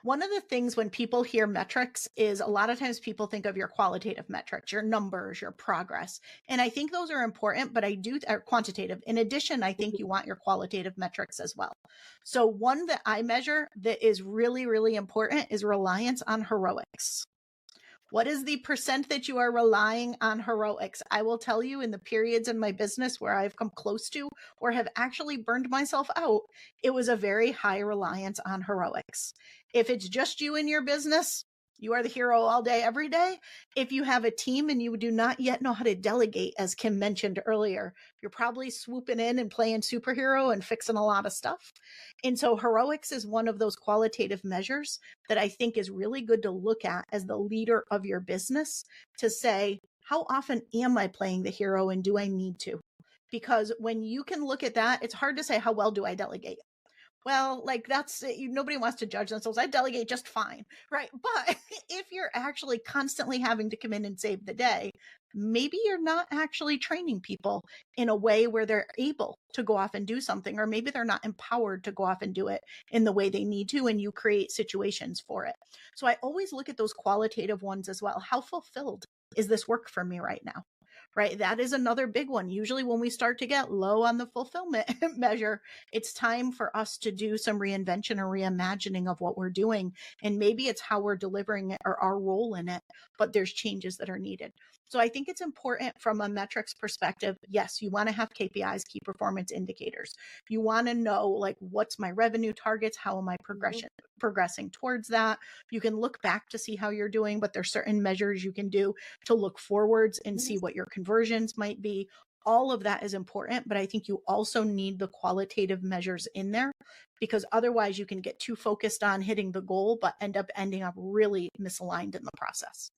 One of the things when people hear metrics is a lot of times people think of your qualitative metrics, your numbers, your progress. And I think those are important, but are quantitative. In addition, I think you want your qualitative metrics as well. So one that I measure that is really, really important is reliance on heroics. What is the percent that you are relying on heroics? I will tell you, in the periods in my business where I've come close to or have actually burned myself out, it was a very high reliance on heroics. If it's just you in your business, you are the hero all day, every day. If you have a team and you do not yet know how to delegate, as Kim mentioned earlier, you're probably swooping in and playing superhero and fixing a lot of stuff. And so heroics is one of those qualitative measures that I think is really good to look at as the leader of your business, to say, how often am I playing the hero and do I need to? Because when you can look at that, it's hard to say, how well do I delegate? Well, like nobody wants to judge themselves. I delegate just fine, right? But if you're actually constantly having to come in and save the day, maybe you're not actually training people in a way where they're able to go off and do something, or maybe they're not empowered to go off and do it in the way they need to, and you create situations for it. So I always look at those qualitative ones as well. How fulfilled is this work for me right now? Right? That is another big one. Usually when we start to get low on the fulfillment measure, it's time for us to do some reinvention or reimagining of what we're doing. And maybe it's how we're delivering it or our role in it, but there's changes that are needed. So I think it's important from a metrics perspective. Yes, you want to have KPIs, key performance indicators. You want to know, like, what's my revenue targets? How am I progressing towards that? You can look back to see how you're doing, but there's certain measures you can do to look forwards and see what your conversions might be. All of that is important, but I think you also need the qualitative measures in there, because otherwise you can get too focused on hitting the goal, but ending up really misaligned in the process.